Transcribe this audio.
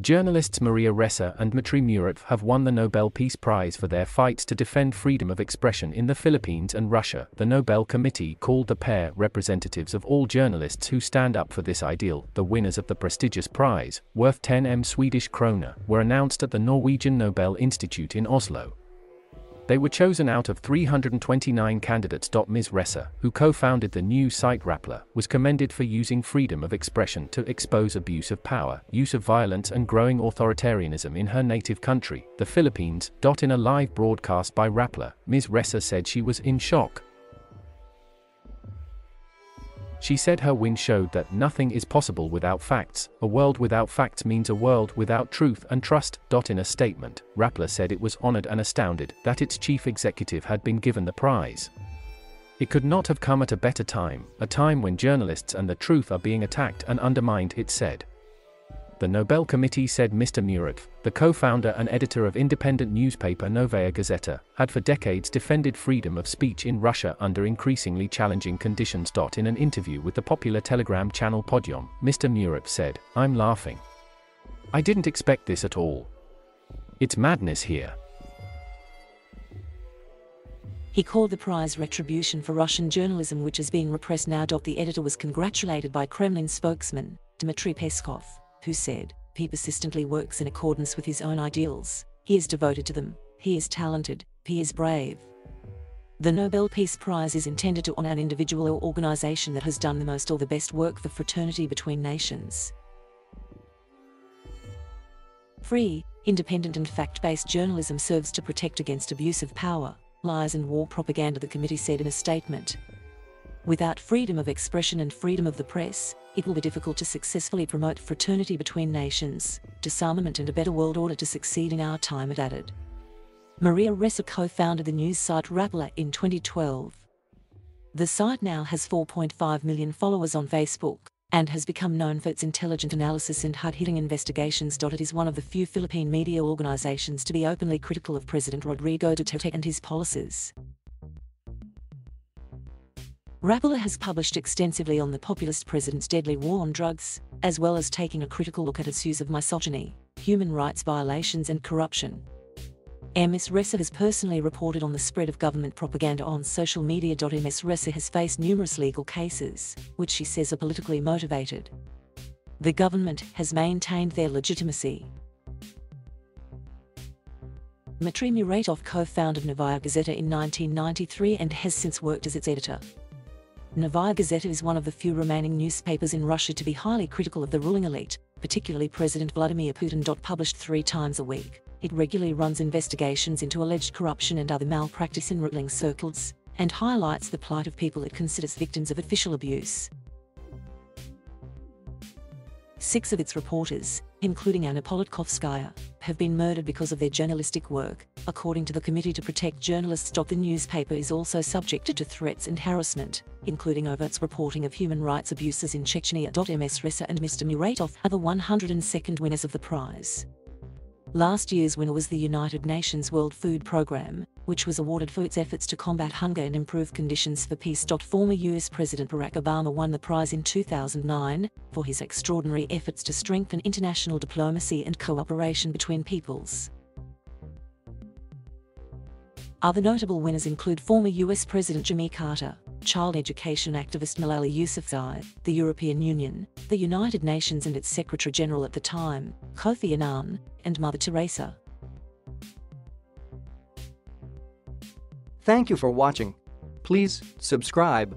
Journalists Ressa and Dmitry Muratov have won the Nobel Peace Prize for their fights to defend freedom of expression in the Philippines and Russia. The Nobel Committee called the pair representatives of all journalists who stand up for this ideal. The winners of the prestigious prize, worth 10 Swedish krona, were announced at the Norwegian Nobel Institute in Oslo. They were chosen out of 329 candidates.Ms. Ressa, who co-founded the news site Rappler, was commended for using freedom of expression to expose abuse of power, use of violence and growing authoritarianism in her native country, the Philippines. In a live broadcast by Rappler, Ms. Ressa said she was in shock. She said her win showed that nothing is possible without facts. A world without facts means a world without truth and trust. In a statement, Rappler said it was honored and astounded that its chief executive had been given the prize. It could not have come at a better time, a time when journalists and the truth are being attacked and undermined, it said. The Nobel Committee said Mr. Muratov, the co-founder and editor of independent newspaper Novaya Gazeta, had for decades defended freedom of speech in Russia under increasingly challenging conditions. In an interview with the popular Telegram channel Podyom, Mr. Muratov said, "I'm laughing. I didn't expect this at all. It's madness here." He called the prize retribution for Russian journalism, which is being repressed now. The editor was congratulated by Kremlin spokesman, Dmitry Peskov, who said, "He persistently works in accordance with his own ideals, he is devoted to them, he is talented, he is brave." The Nobel Peace Prize is intended to honor an individual or organization that has done the most or the best work for fraternity between nations. Free, independent and fact-based journalism serves to protect against abuse of power, lies and war propaganda, the committee said in a statement. Without freedom of expression and freedom of the press, it will be difficult to successfully promote fraternity between nations, disarmament and a better world order to succeed in our time, it added. Maria Ressa co-founded the news site Rappler in 2012. The site now has 4.5 million followers on Facebook, and has become known for its intelligent analysis and hard-hitting investigations. It is one of the few Philippine media organizations to be openly critical of President Rodrigo Duterte and his policies. Rappler has published extensively on the populist president's deadly war on drugs, as well as taking a critical look at its use of misogyny, human rights violations and corruption. Ms. Ressa has personally reported on the spread of government propaganda on social media. Ms. Ressa has faced numerous legal cases, which she says are politically motivated. The government has maintained their legitimacy. Dmitry Muratov co-founded Novaya Gazeta in 1993 and has since worked as its editor. Novaya Gazeta is one of the few remaining newspapers in Russia to be highly critical of the ruling elite, particularly President Vladimir Putin. Published 3 times a week, it regularly runs investigations into alleged corruption and other malpractice in ruling circles, and highlights the plight of people it considers victims of official abuse. 6 of its reporters, including Anna Politkovskaya, have been murdered because of their journalistic work, according to the Committee to Protect Journalists. The newspaper is also subjected to threats and harassment, including overt reporting of human rights abuses in Chechnya. Ms. Ressa and Mr. Muratov are the 102nd winners of the prize. Last year's winner was the United Nations World Food Programme, which was awarded for its efforts to combat hunger and improve conditions for peace. Former US President Barack Obama won the prize in 2009 for his extraordinary efforts to strengthen international diplomacy and cooperation between peoples. Other notable winners include former US President Jimmy Carter, child education activist Malala Yousafzai, the European Union, the United Nations and its Secretary-General at the time, Kofi Annan, and Mother Teresa. Thank you for watching. Please subscribe.